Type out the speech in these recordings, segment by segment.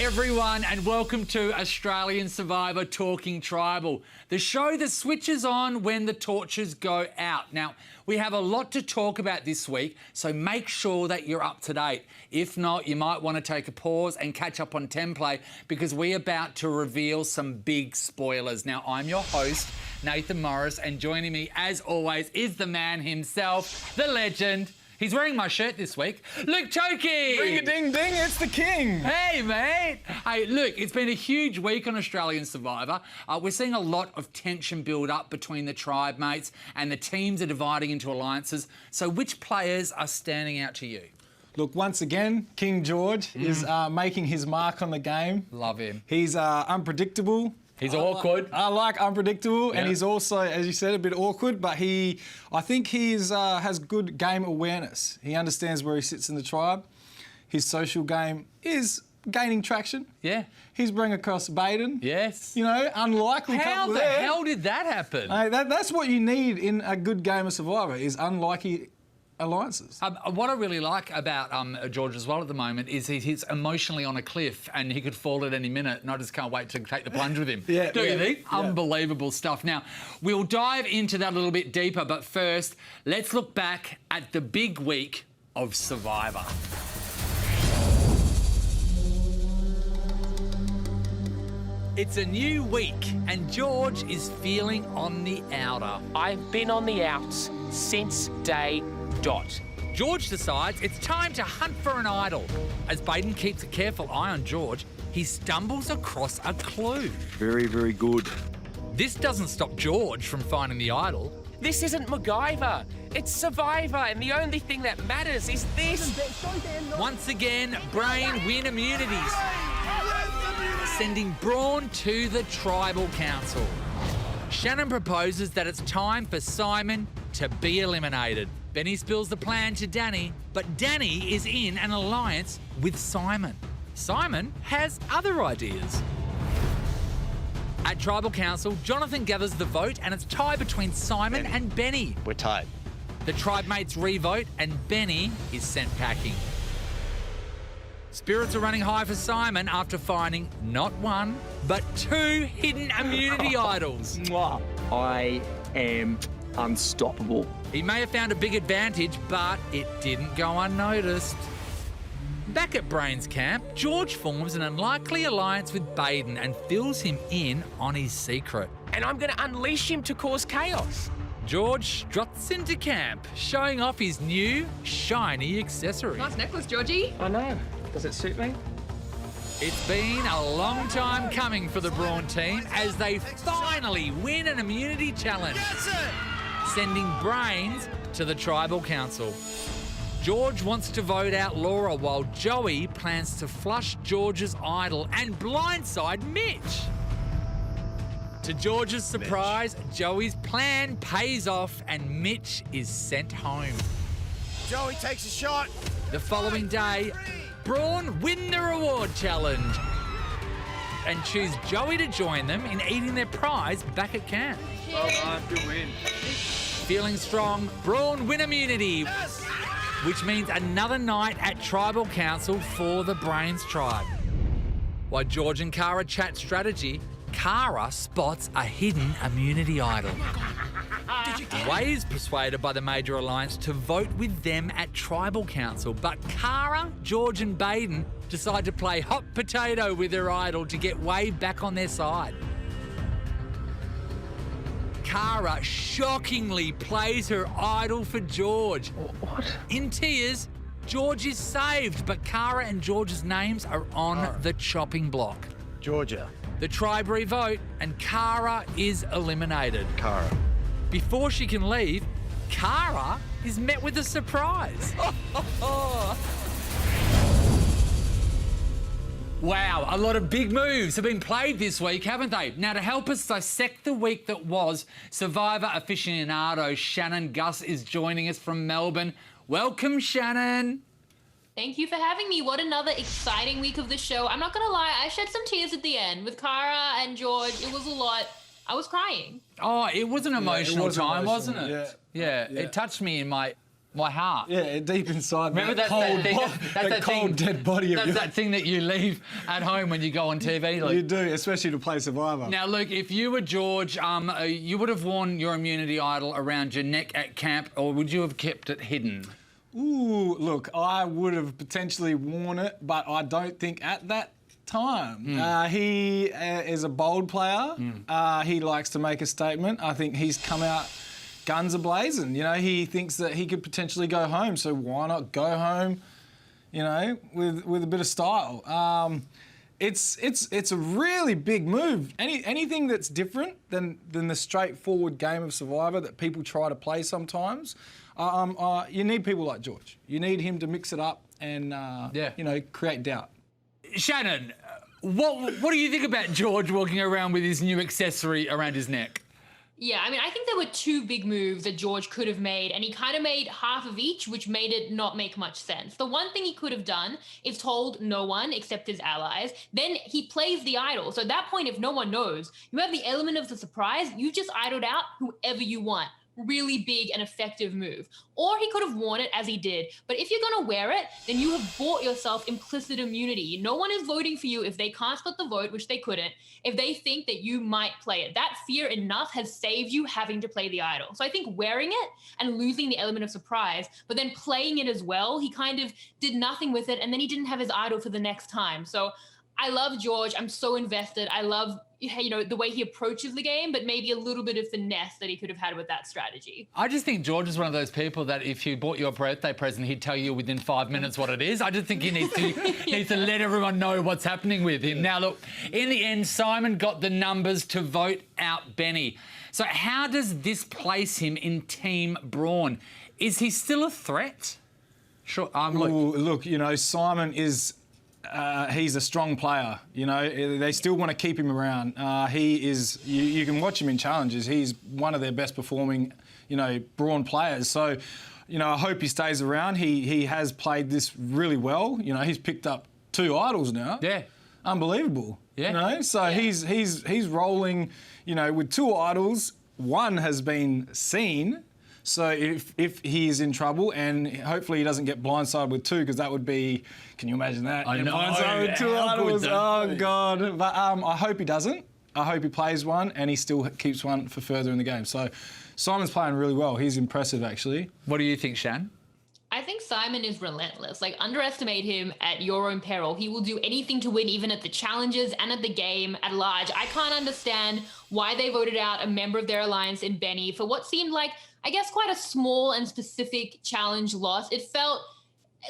everyone, and welcome to Australian Survivor Talking Tribal, the show that switches on when the torches go out. Now, we have a lot to talk about this week, so make sure that you're up to date. If not, you might want to take a pause and catch up on template because we're about to reveal some big spoilers. Now, I'm your host, Nathan Morris, and joining me, as always, is the man himself, the legend. He's wearing my shirt this week. Luke Chokey! Ring-a-ding-ding, it's the king! Hey, mate! Hey, Luke, it's been a huge week on Australian Survivor. We're seeing a lot of tension build up between the tribe mates and the teams are dividing into alliances. So which players are standing out to you? Look, once again, King George is making his mark on the game. Love him. He's unpredictable. He's awkward. I like unpredictable, Yeah. and he's also, as you said, a bit awkward, but I think he has good game awareness. He understands where he sits in the tribe. His social game is gaining traction. Yeah. He's bringing across Baden. Yes. You know, unlikely How couple the there. hell did that happen? Hey, that's what you need in a good game of Survivor, is unlikely alliances. What I really like about George as well at the moment is he's emotionally on a cliff and he could fall at any minute, and I just can't wait to take the plunge with him. Yeah, Do you yeah, think? yeah. Unbelievable stuff. Now, we'll dive into that a little bit deeper, but first, let's look back at the big week of Survivor. It's a new week and George is feeling on the outer. I've been on the outs since day dot. George decides it's time to hunt for an idol. As Baden keeps a careful eye on George, he stumbles across a clue. Very, very good. This doesn't stop George from finding the idol. This isn't MacGyver. It's Survivor, and the only thing that matters is this. Once again, Brawn win immunities, sending Brawn to the Tribal Council. Shannon proposes that it's time for Simon to be eliminated. Benny spills the plan to Danny, but Danny is in an alliance with Simon. Simon has other ideas. At Tribal Council, Jonathan gathers the vote and it's tied between Simon and Benny. We're tied. The tribe mates re-vote and Benny is sent packing. Spirits are running high for Simon after finding not one, but two hidden immunity idols. I am unstoppable. He may have found a big advantage, but it didn't go unnoticed. Back at Brain's camp, George forms an unlikely alliance with Baden and fills him in on his secret. And I'm going to unleash him to cause chaos. George struts into camp, showing off his new, shiny accessory. Nice necklace, Georgie. I know. Does it suit me? It's been a long time coming for the Brawn team as they finally win an immunity challenge, sending Brains to the Tribal Council. George wants to vote out Laura while Joey plans to flush George's idol and blindside Mitch. To George's surprise, Joey's plan pays off and Mitch is sent home. Joey takes a shot. The following day, Brawn win the reward challenge and choose Joey to join them in eating their prize back at camp. Well done, good win. Feeling strong, Brawn win immunity, which means another night at Tribal Council for the Brains tribe. While George and Kara chat strategy, Kara spots a hidden immunity idol. Way is persuaded by the Major Alliance to vote with them at Tribal Council, but Kara, George and Baden decide to play hot potato with their idol to get Way back on their side. Kara shockingly plays her idol for George. What? In tears, George is saved, but Kara and George's names are on the chopping block. Georgia. The tribe re-vote and Kara is eliminated. Kara. Before she can leave, Kara is met with a surprise. Wow, a lot of big moves have been played this week, haven't they? Now, to help us dissect the week that was, Survivor aficionado Shannon Gus is joining us from Melbourne. Welcome, Shannon. Thank you for having me. What another exciting week of the show. I'm not going to lie, I shed some tears at the end. With Kara and George, it was a lot. I was crying. Oh, it was an emotional time, emotional, wasn't it? yeah. Yeah, it touched me in my My heart. Yeah, deep inside. Remember that that's that cold, thing, that's that cold thing, dead body of That's yours. that thing that you leave at home when you go on TV. Luke. You do, especially to play Survivor. Now, Luke, if you were George, you would have worn your immunity idol around your neck at camp, or would you have kept it hidden? Ooh, look, I would have potentially worn it, but I don't think at that time. He is a bold player. He likes to make a statement. I think he's come out guns a-blazing. You know, he thinks that he could potentially go home, so why not go home, you know, with a bit of style. It's a really big move. Anything that's different than the straightforward game of Survivor that people try to play sometimes, you need people like George. You need him to mix it up and, you know, create doubt. Shannon, what do you think about George walking around with his new accessory around his neck? Yeah, I mean, I think there were two big moves that George could have made, and he kind of made half of each, which made it not make much sense. The one thing he could have done is told no one except his allies. Then he plays the idol. So at that point, if no one knows, you have the element of the surprise. You just idled out whoever you want. Really big and effective move. Or he could have worn it as he did. But if you're going to wear it, then you have bought yourself implicit immunity. No one is voting for you if they can't split the vote, which they couldn't, if they think that you might play it. That fear enough has saved you having to play the idol. So I think wearing it and losing the element of surprise, but then playing it as well, he kind of did nothing with it, and then he didn't have his idol for the next time. So I love George. I'm so invested. I love, you know, the way he approaches the game, but maybe a little bit of finesse that he could have had with that strategy. I just think George is one of those people that if you bought your birthday present, he'd tell you within 5 minutes what it is. I just think he needs to let everyone know what's happening with him. Now, look, in the end, Simon got the numbers to vote out Benny. So how does this place him in Team Brawn? Is he still a threat? Sure. Look, you know, Simon is... he's a strong player, you know. They still want to keep him around. He is. You can watch him in challenges. He's one of their best performing, you know, Brawn players. So, you know, I hope he stays around. He has played this really well. You know, he's picked up 2 idols now. Yeah. Unbelievable. Yeah. You know, so he's rolling. You know, with 2 idols. One has been seen. So if he is in trouble, and hopefully he doesn't get blindsided with 2, because that would be, can you imagine that? I know. Blindsided with 2 idols. Oh, God. But I hope he doesn't. I hope he plays one, and he still keeps one for further in the game. So Simon's playing really well. He's impressive, actually. What do you think, Shan? I think Simon is relentless. Like, underestimate him at your own peril. He will do anything to win, even at the challenges and at the game at large. I can't understand why they voted out a member of their alliance in Benny for what seemed like, I guess, quite a small and specific challenge loss. It felt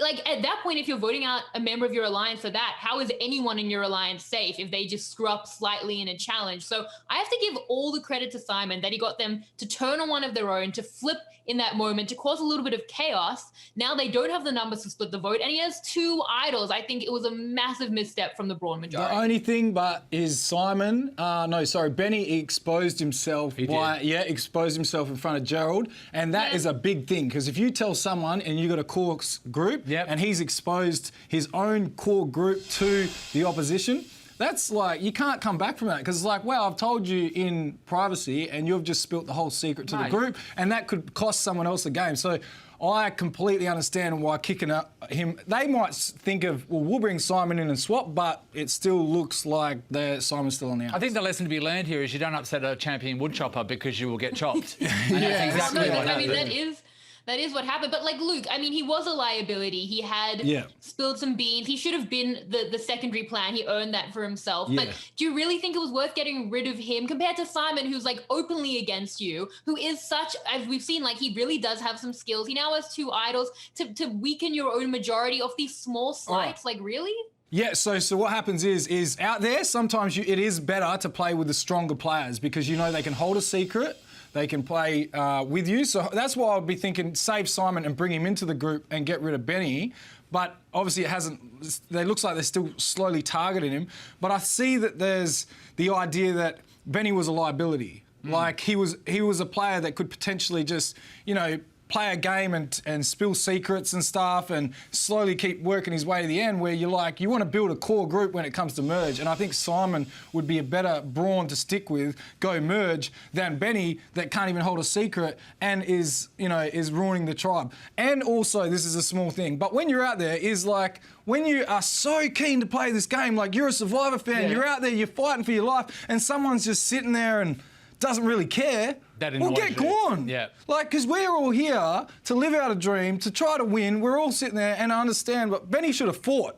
like at that point, if you're voting out a member of your alliance for that, how is anyone in your alliance safe if they just screw up slightly in a challenge? So I have to give all the credit to Simon that he got them to turn on one of their own, to flip in that moment, to cause a little bit of chaos. Now they don't have the numbers to split the vote, and he has 2 idols. I think it was a massive misstep from the Brawn majority. The only thing but is Benny exposed himself exposed himself in front of Gerald, and that is a big thing, because if you tell someone and you got a core group and he's exposed his own core group to the opposition, that's like, you can't come back from that, because it's like, wow, I've told you in privacy and you've just spilt the whole secret to the group, and that could cost someone else the game. So I completely understand why kicking up him, they might think of, well, we'll bring Simon in and swap, but it still looks like Simon's still on the outs. I think the lesson to be learned here is you don't upset a champion woodchopper, because you will get chopped. And Yeah. that's exactly what happened. I mean, that is what happened. But like Luke, I mean, he was a liability. He had spilled some beans. He should have been the secondary plan. He earned that for himself. Yeah. But do you really think it was worth getting rid of him compared to Simon, who's like openly against you, who is such, as we've seen, like he really does have some skills. He now has 2 idols to weaken your own majority off these small slights. Like, really? Yeah, so what happens is out there, sometimes it is better to play with the stronger players, because you know they can hold a secret. They can play with you. So that's why I'd be thinking, save Simon and bring him into the group and get rid of Benny. But obviously it looks like they're still slowly targeting him. But I see that there's the idea that Benny was a liability. Like he was a player that could potentially just, you know, play a game and spill secrets and stuff and slowly keep working his way to the end, where you want to build a core group when it comes to merge. And I think Simon would be a better Brawn to stick with, go merge, than Benny that can't even hold a secret and is ruining the tribe. And also, this is a small thing, but when you're out there, is like, when you are so keen to play this game, like you're a Survivor fan, you're out there, you're fighting for your life, and someone's just sitting there and doesn't really care, well, get gone. Yeah. Like, because we're all here to live out a dream, to try to win. We're all sitting there, and I understand, but Benny should have fought.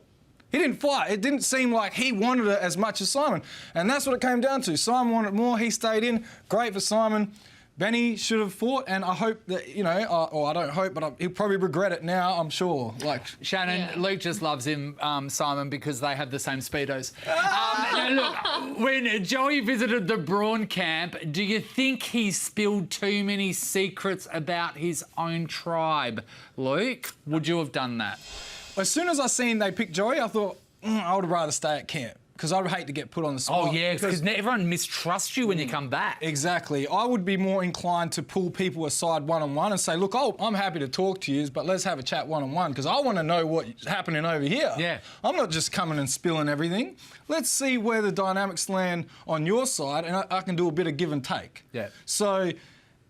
He didn't fight. It didn't seem like he wanted it as much as Simon. And that's what it came down to. Simon wanted more. He stayed in. Great for Simon. Benny should have fought, and I hope that, or I don't hope, but he'll probably regret it now, I'm sure. Like Shannon, Luke just loves him, Simon, because they have the same Speedos. Now look, when Joey visited the Brawn camp, do you think he spilled too many secrets about his own tribe? Luke, would you have done that? As soon as I seen they picked Joey, I thought, I would rather stay at camp, because I would hate to get put on the spot. Oh, yeah, because everyone mistrusts you when you come back. Exactly. I would be more inclined to pull people aside one-on-one and say, look, I'm happy to talk to you, but let's have a chat one-on-one, because I want to know what's happening over here. Yeah. I'm not just coming and spilling everything. Let's see where the dynamics land on your side, and I can do a bit of give and take. Yeah. So,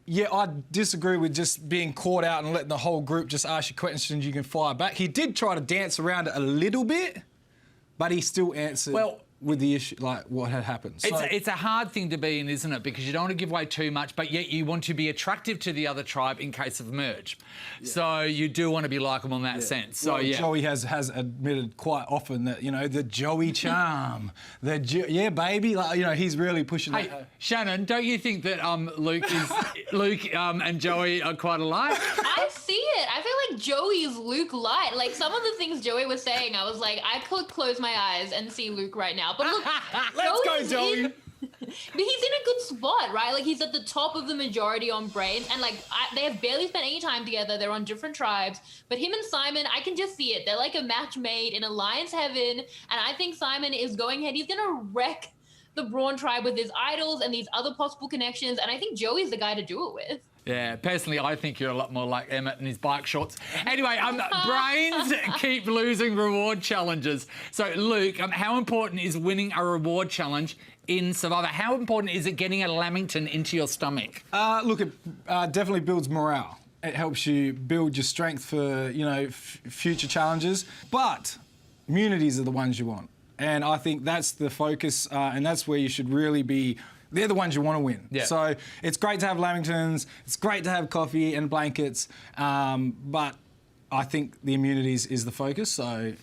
yeah, I disagree with just being caught out and letting the whole group just ask you questions you can fire back. He did try to dance around it a little bit, but he still answered with the issue, like what had happened. So, it's a hard thing to be in, isn't it? Because you don't want to give away too much, but yet you want to be attractive to the other tribe in case of merge. Yeah. So you do want to be likeable in that sense. So Joey has admitted quite often that, the Joey charm, yeah, baby, like, he's really pushing Hey, that. Shannon, don't you think that Luke and Joey are quite alike? I see it. I feel like Joey's Luke light. Like, some of the things Joey was saying, I was like, I could close my eyes and see Luke right now. But look, Let's go, Joey. But he's in a good spot, right? Like, he's at the top of the majority on Brains, and they have barely spent any time together. They're on different tribes, but him and Simon, I can just see it. They're like a match made in alliance heaven, and I think Simon is going ahead. He's gonna wreck the Brawn tribe with his idols and these other possible connections, and I think Joey's the guy to do it with. Yeah, personally, I think you're a lot more like Emmett and his bike shorts. Anyway, Brains keep losing reward challenges. So, Luke, how important is winning a reward challenge in Survivor? How important is it getting a Lamington into your stomach? Look, it definitely builds morale. It helps you build your strength for, future challenges. But immunities are the ones you want. And I think that's the focus, and that's where you should really be. They're the ones you want to win. Yeah. So it's great to have Lamingtons, it's great to have coffee and blankets, but I think the immunities is the focus, so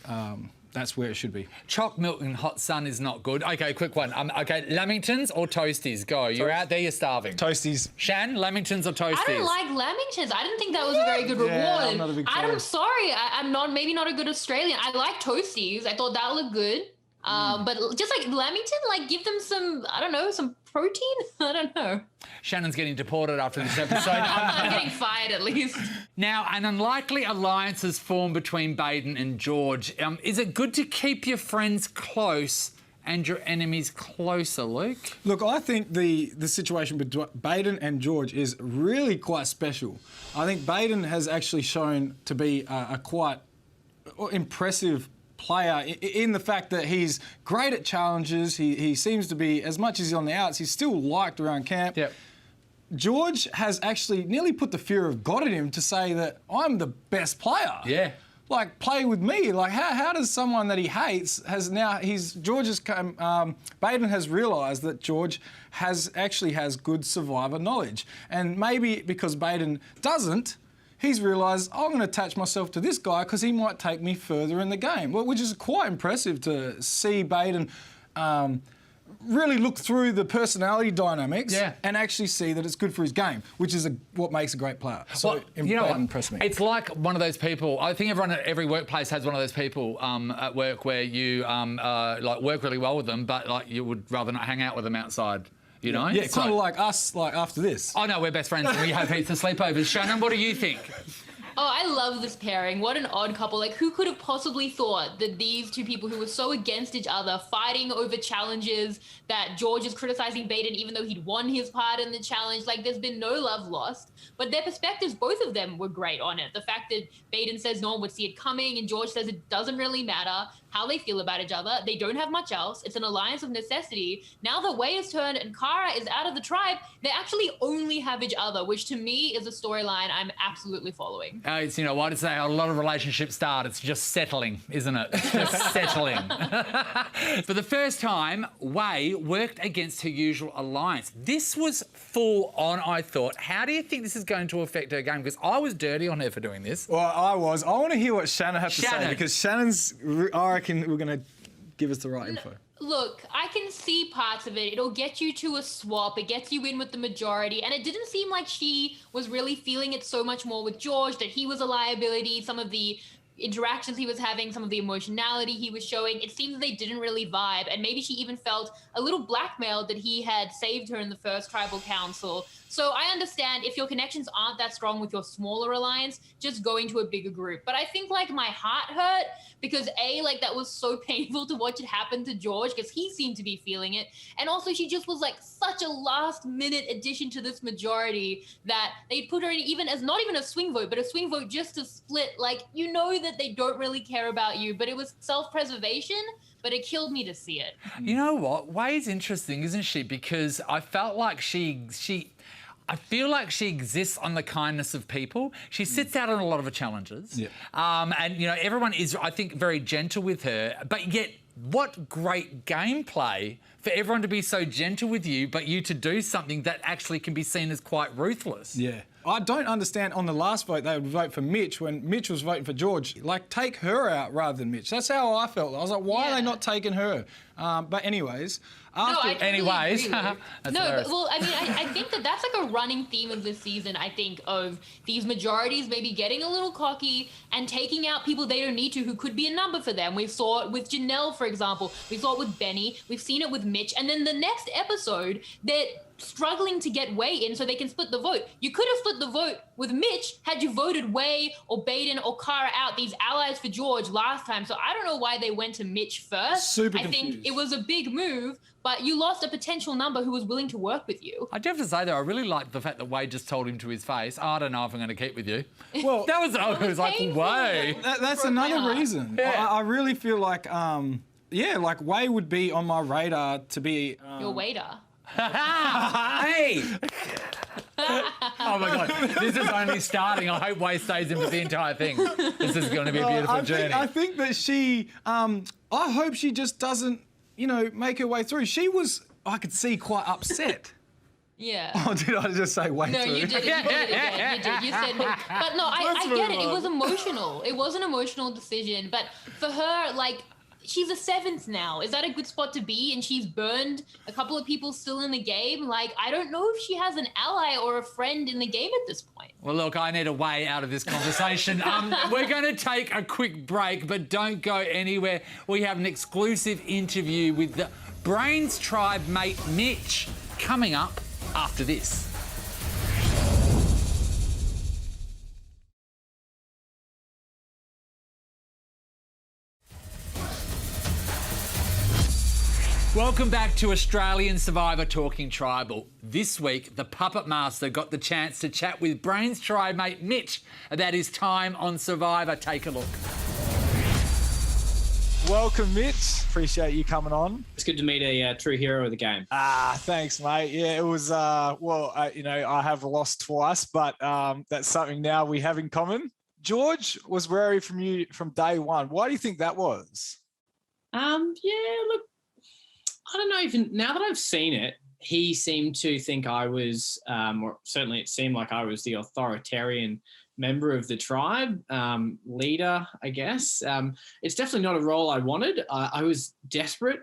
that's where it should be. Choc milk and hot sun is not good. Okay, quick one. Okay, Lamingtons or Toasties? Go. You're out there, you're starving. Toasties. Shan, Lamingtons or Toasties? I don't like Lamingtons. I didn't think that was a very good reward. I'm not a big fan. I'm sorry. I'm maybe not a good Australian. I like Toasties. I thought that looked good. But just like Lamington, give them some, I don't know, some protein? I don't know. Shannon's getting deported after this episode. I'm getting fired at least. Now, an unlikely alliance has formed between Baden and George. Is it good to keep your friends close and your enemies closer, Luke? Look, I think the situation between Baden and George is really quite special. I think Baden has actually shown to be a quite impressive player in the fact that he's great at challenges. He seems to be, as much as he's on the outs, he's still liked around camp. Yep. George has actually nearly put the fear of God in him to say that I'm the best player. Yeah. Like, play with me. Like, how does someone that he hates Baden has realised that George has good Survivor knowledge. And maybe because Baden doesn't, he's realised, I'm going to attach myself to this guy because he might take me further in the game. Well, which is quite impressive to see Baden really look through the personality dynamics and actually see that it's good for his game, which is what makes a great player. So, Baden impressed me. It's like one of those people, I think everyone at every workplace has one of those people at work where you work really well with them, but you would rather not hang out with them outside. You know? Yeah, kind of like us, after this. Oh, no, we're best friends and we have heaps of sleepovers. Shannon, what do you think? Oh, I love this pairing. What an odd couple. Like, who could have possibly thought that these two people who were so against each other, fighting over challenges, that George is criticizing Baden even though he'd won his part in the challenge. Like, there's been no love lost. But their perspectives, both of them were great on it. The fact that Baden says no one would see it coming and George says it doesn't really matter how they feel about each other. They don't have much else. It's an alliance of necessity. Now the way is turned and Kara is out of the tribe, they actually only have each other, which to me is a storyline I'm absolutely following. It's, you know what, it's how a lot of relationships start. It's just settling, isn't it? It's just settling. For the first time, Wei worked against her usual alliance. This was full on, I thought. How do you think this is going to affect her game? Because I was dirty on her for doing this. Well, I was. I want to hear what Shannon had to say, because Shannon's, I reckon, we're going to give us the right info. Look, I can see parts of it. It'll get you to a swap. It gets you in with the majority. And it didn't seem like she was really feeling it so much more with George, that he was a liability. Some of the interactions he was having, some of the emotionality he was showing, it seems they didn't really vibe. And maybe she even felt a little blackmailed that he had saved her in the first tribal council. So I understand if your connections aren't that strong with your smaller alliance, just going to a bigger group. But I think like my heart hurt because like that was so painful to watch it happen to George because he seemed to be feeling it. And also she just was like such a last minute addition to this majority that they put her in even as not even a swing vote, but a swing vote just to split. Like, you know that they don't really care about you, but it was self-preservation. But it killed me to see it. You know what? Wei's interesting, isn't she? Because I felt like I feel like she exists on the kindness of people. She sits out on a lot of her challenges. Yeah. And, you know, everyone is, I think, very gentle with her. But yet, what great gameplay for everyone to be so gentle with you, but you to do something that actually can be seen as quite ruthless. Yeah. I don't understand, on the last vote, they would vote for Mitch when Mitch was voting for George. Like, take her out rather than Mitch. That's how I felt. I was like, why are they not taking her? But anyways... After, no, I totally agree with. No, well, I mean, I think that's like a running theme of this season, I think, of these majorities maybe getting a little cocky and taking out people they don't need to who could be a number for them. We saw it with Janelle, for example. We saw it with Benny. We've seen it with Mitch. And then the next episode, they're struggling to get Wei in so they can split the vote. You could have split the vote with Mitch had you voted Wei or Baden or Kara out, these allies for George last time. So I don't know why they went to Mitch first. Super I confused. think it was a big move, but you lost a potential number who was willing to work with you. I do have to say, though, I really liked the fact that Wei just told him to his face, I don't know if I'm going to keep with you. Well, that was, I was like, painful. Wei. that's another reason. Yeah. I really feel like, like Wei would be on my radar to be... Your waiter. Hey! Oh my God, this is only starting. I hope Wei stays in for the entire thing. This is going to be a beautiful journey. I think that she, I hope she just doesn't, make her way through. She was, I could see, quite upset. Yeah. Oh, did I just say way No, through? you did. You did again. You did. You said, but no, I get it. It was emotional. It was an emotional decision. But for her, like, she's a 7th now. Is that a good spot to be? And she's burned a couple of people still in the game. Like, I don't know if she has an ally or a friend in the game at this point. Well, look, I need a way out of this conversation. We're going to take a quick break, but don't go anywhere. We have an exclusive interview with the Brain's tribe mate Mitch coming up after this. Welcome back to Australian Survivor Talking Tribal. This week, the Puppet Master got the chance to chat with Brain's tribe mate Mitch about his time on Survivor. Take a look. Welcome, Mitch. Appreciate you coming on. It's good to meet a true hero of the game. Thanks, mate. Yeah, it was, I have lost twice, but that's something now we have in common. George was wary from you from day one. Why do you think that was? Look, I don't know, even now that I've seen it, he seemed to think I was, or certainly it seemed like I was the authoritarian member of the tribe, leader, I guess. It's definitely not a role I wanted. I was desperate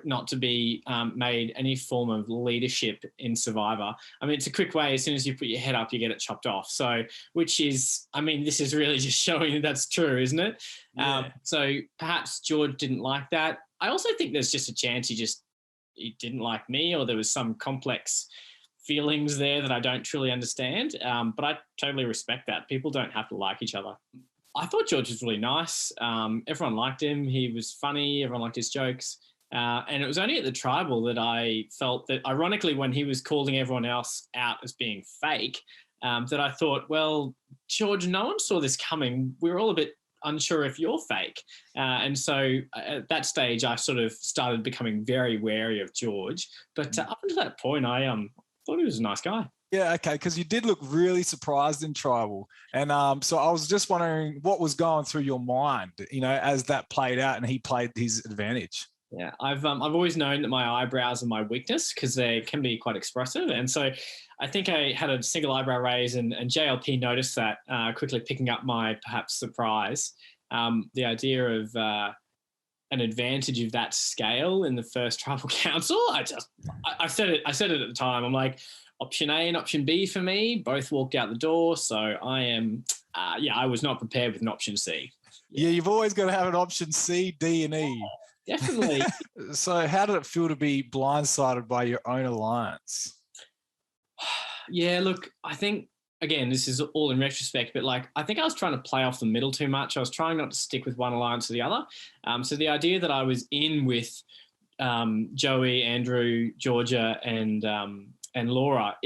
not to be made any form of leadership in Survivor. I mean, it's a quick way. As soon as you put your head up, you get it chopped off. So, which is, I mean, this is really just showing that that's true, isn't it? Yeah. So perhaps George didn't like that. I also think there's just a chance he didn't like me, or there was some complex feelings there that I don't truly understand. But I totally respect that. People don't have to like each other. I thought George was really nice. Everyone liked him. He was funny. Everyone liked his jokes. And it was only at the tribal that I felt that, ironically, when he was calling everyone else out as being fake, that I thought, well, George, no one saw this coming. We were all a bit unsure if you're fake. And so at that stage, I sort of started becoming very wary of George. But up until that point, I thought he was a nice guy. Yeah, okay, because you did look really surprised in tribal. And so I was just wondering what was going through your mind, as that played out and he played his advantage. Yeah, I've always known that my eyebrows are my weakness because they can be quite expressive. And so I think I had a single eyebrow raise and JLP noticed that, quickly picking up my perhaps surprise. The idea of an advantage of that scale in the first tribal council, I said it at the time. I'm like, option A and option B for me, both walked out the door. So I was not prepared with an option C. Yeah, you've always got to have an option C, D, and E. Definitely. So how did it feel to be blindsided by your own alliance? Yeah, look, I think, again, this is all in retrospect, but I think I was trying to play off the middle too much. I was trying not to stick with one alliance or the other. So the idea that I was in with Joey, Andrew, Georgia, and Laura,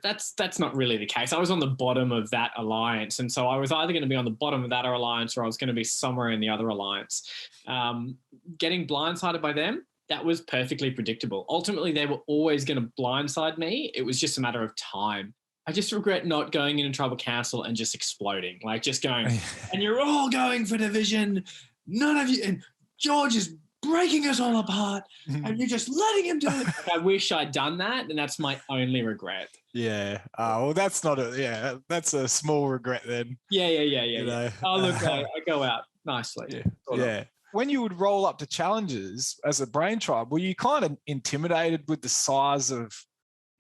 that's not really the case. I was on the bottom of that alliance. And so I was either going to be on the bottom of that alliance or I was going to be somewhere in the other alliance. Getting blindsided by them, that was perfectly predictable. Ultimately, they were always going to blindside me. It was just a matter of time. I just regret not going into tribal council and just exploding, just going, and you're all going for division. None of you, and George is breaking us all apart, and you're just letting him do it. I wish I'd done that, and that's my only regret. Yeah. Well, that's not that's a small regret then. Yeah. Oh, look, I go out nicely. Yeah. When you would roll up to challenges as a Brain tribe, were you kind of intimidated with the size of,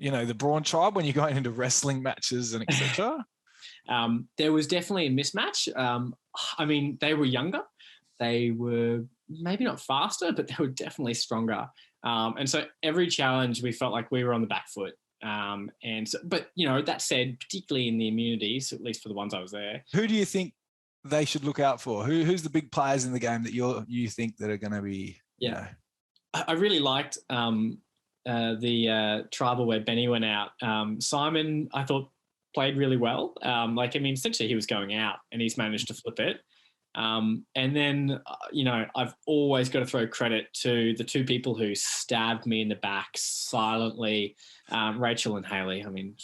the Brawn tribe when you're going into wrestling matches and etc.? There was definitely a mismatch. I mean, they were younger. They were maybe not faster, but they were definitely stronger. And so every challenge, we felt like we were on the back foot. But that said, particularly in the immunities, at least for the ones I was there. Who do you think they should look out for? Who's the big players in the game that you think that are going to be? I really liked the tribal where Benny went out. Simon, I thought, played really well. Essentially he was going out and he's managed to flip it. And then, I've always got to throw credit to the two people who stabbed me in the back silently, Rachel and Haley. I mean,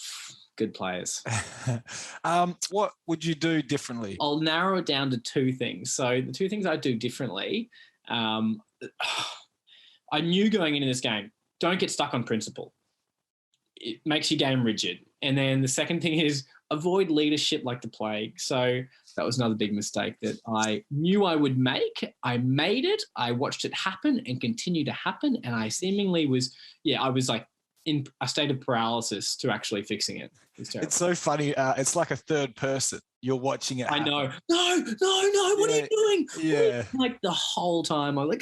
good players. What would you do differently? I'll narrow it down to two things. So the two things I do differently, I knew going into this game, don't get stuck on principle. It makes your game rigid. And then the second thing is avoid leadership like the plague. So that was another big mistake that I knew I would make. I made it. I watched it happen and continue to happen. And I seemingly was, I was in a state of paralysis to actually fixing it. It's so funny. It's like a third person. You're watching it happen. I know. No. What are you doing? Yeah. The whole time I was like,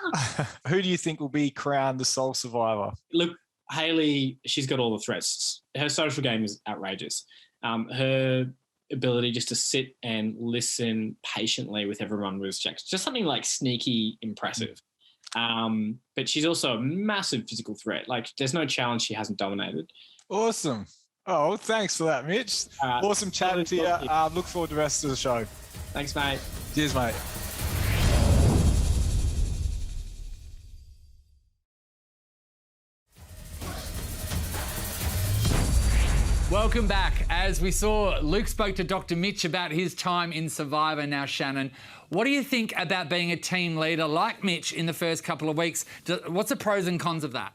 ah! Who do you think will be crowned the sole survivor? Look, Haley, she's got all the threats. Her social game is outrageous. Her ability just to sit and listen patiently with everyone was just something sneaky impressive. But she's also a massive physical threat. There's no challenge she hasn't dominated. Awesome. Oh, thanks for that, Mitch. Awesome chatting to you. Look forward to the rest of the show. Thanks, mate. Cheers, mate. Welcome back. As we saw, Luke spoke to Dr. Mitch about his time in Survivor. Now, Shannon, what do you think about being a team leader like Mitch in the first couple of weeks? What's the pros and cons of that?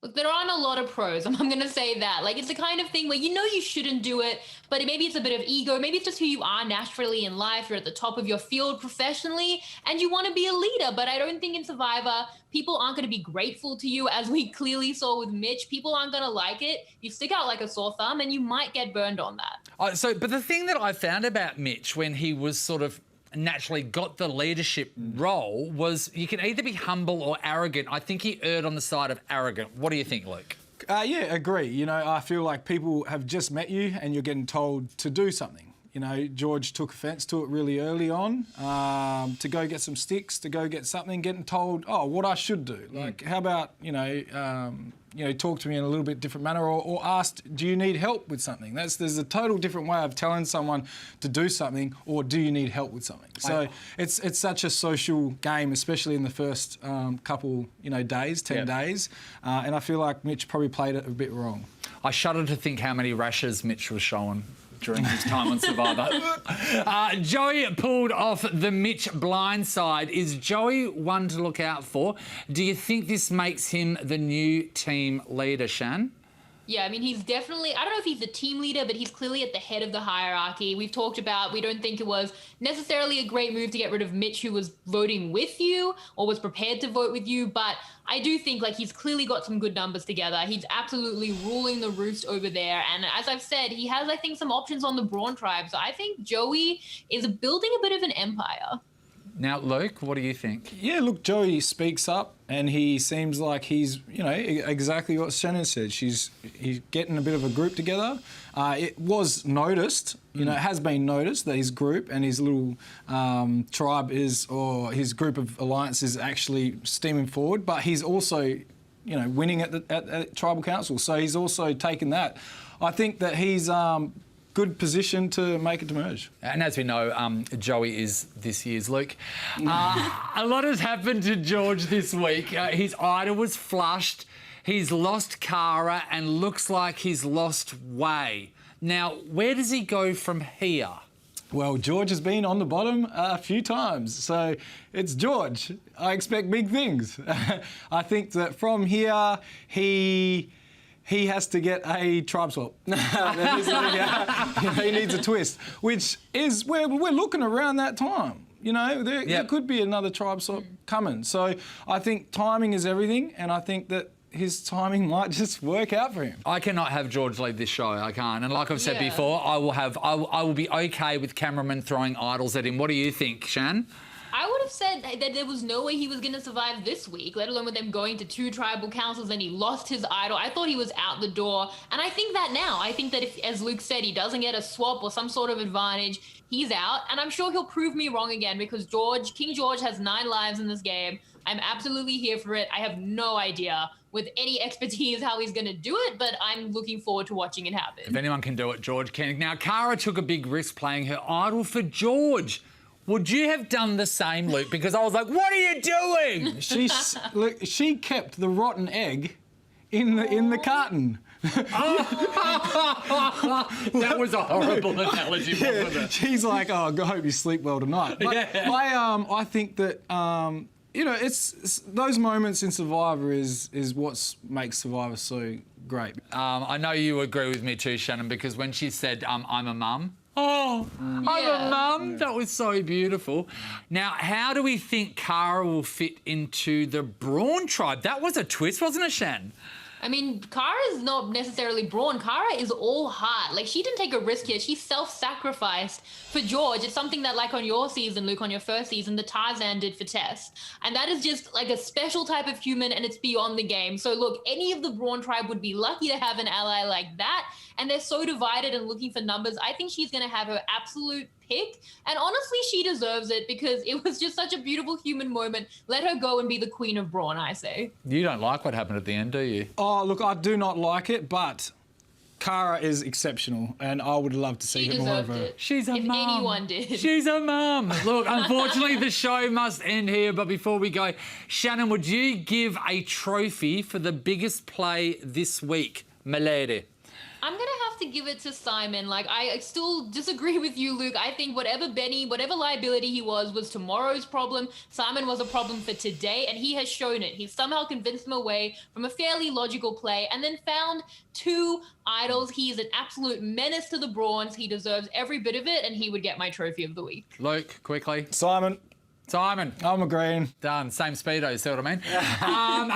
Look, there aren't a lot of pros. I'm going to say that. It's the kind of thing where you shouldn't do it, but maybe it's a bit of ego. Maybe it's just who you are naturally in life. You're at the top of your field professionally, and you want to be a leader. But I don't think in Survivor, people aren't going to be grateful to you, as we clearly saw with Mitch. People aren't going to like it. You stick out like a sore thumb, and you might get burned on that. But the thing that I found about Mitch when he was sort of naturally got the leadership role was you can either be humble or arrogant. I think he erred on the side of arrogant. What do you think, Luke? Yeah, agree. You know, I feel like people have just met you and you're getting told to do something. You know, George took offence to it really early on, to go get some sticks, to go get something, getting told, oh, what I should do. Like, how about, talk to me in a little bit different manner, or asked, do you need help with something? There's a total different way of telling someone to do something, or do you need help with something? So it's such a social game, especially in the first couple, days, 10 days, and I feel like Mitch probably played it a bit wrong. I shudder to think how many rashes Mitch was showing during his time on Survivor. Joey pulled off the Mitch blindside. Is Joey one to look out for? Do you think this makes him the new team leader, Shan? Yeah, I mean, he's definitely, I don't know if he's the team leader, but he's clearly at the head of the hierarchy. We've talked about, we don't think it was necessarily a great move to get rid of Mitch, who was voting with you or was prepared to vote with you. But I do think he's clearly got some good numbers together. He's absolutely ruling the roost over there. And as I've said, he has, I think, some options on the Brawn tribe. So I think Joey is building a bit of an empire. Now, Luke, what do you think? Yeah, look, Joey speaks up and he seems like he's, exactly what Shannon said. He's getting a bit of a group together. It was noticed, it has been noticed that his group and his little tribe or his group of alliance is actually steaming forward, but he's also, winning at tribal council. So he's also taken that. I think that he's good position to make it to merge. And as we know, Joey is this year's Luke. A lot has happened to George this week. His idol was flushed. He's lost Cara and looks like he's lost Way. Now, where does he go from here? Well, George has been on the bottom a few times, so it's George. I expect big things. I think that from here, he has to get a tribe swap. He needs a twist, which is where we're looking around that time. There could be another tribe swap coming. So I think timing is everything, and I think that his timing might just work out for him. I cannot have George lead this show. I can't. And like I've said before, I will be okay with cameramen throwing idols at him. What do you think, Shan? I would have said that there was no way he was going to survive this week, let alone with them going to 2 tribal councils and he lost his idol. I thought he was out the door. And I think that now. I think that if, as Luke said, he doesn't get a swap or some sort of advantage, he's out. And I'm sure he'll prove me wrong again because King George has 9 lives in this game. I'm absolutely here for it. I have no idea with any expertise how he's going to do it, but I'm looking forward to watching it happen. If anyone can do it, George can. Now, Cara took a big risk playing her idol for George. Would you have done the same, Luke? Because I was like, what are you doing? She kept the rotten egg in the carton. That was a horrible analogy. She's like, oh, I hope you sleep well tonight. But I think that it's those moments in Survivor is what makes Survivor so great. I know you agree with me too, Shannon, because when she said, I'm a mum. Oh, I'm a mum. That was so beautiful. Now, how do we think Cara will fit into the Brawn tribe? That was a twist, wasn't it, Shan? I mean, Cara is not necessarily Brawn. Cara is all heart. She didn't take a risk here. She self-sacrificed for George. It's something that, on your season, Luke, on your first season, the Tarzan did for Tess. And that is just, a special type of human, and it's beyond the game. So, look, any of the Brawn tribe would be lucky to have an ally like that. And they're so divided and looking for numbers. I think she's going to have her absolute pick. And honestly, she deserves it because it was just such a beautiful human moment. Let her go and be the queen of Brawn, I say. You don't like what happened at the end, do you? Oh, look, I do not like it, but Cara is exceptional, and I would love to see more of her. She's a mum. If anyone did. She's a mum. Look, unfortunately, the show must end here, but before we go, Shannon, would you give a trophy for the biggest play this week? Milady. I'm going to have to give it to Simon. I still disagree with you, Luke. I think whatever liability he was tomorrow's problem. Simon was a problem for today, and he has shown it. He's somehow convinced him away from a fairly logical play and then found 2 idols. He is an absolute menace to the Brawns. He deserves every bit of it, and he would get my trophy of the week. Luke, quickly. Simon, Simon. I'm agreeing. Done. Same speedo, see what I mean?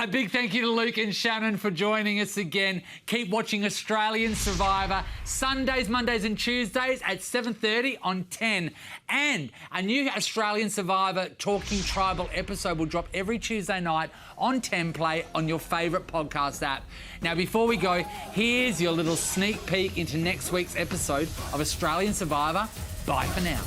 A big thank you to Luke and Shannon for joining us again. Keep watching Australian Survivor Sundays, Mondays and Tuesdays at 7:30 on 10. And a new Australian Survivor Talking Tribal episode will drop every Tuesday night on 10 Play on your favourite podcast app. Now, before we go, here's your little sneak peek into next week's episode of Australian Survivor. Bye for now.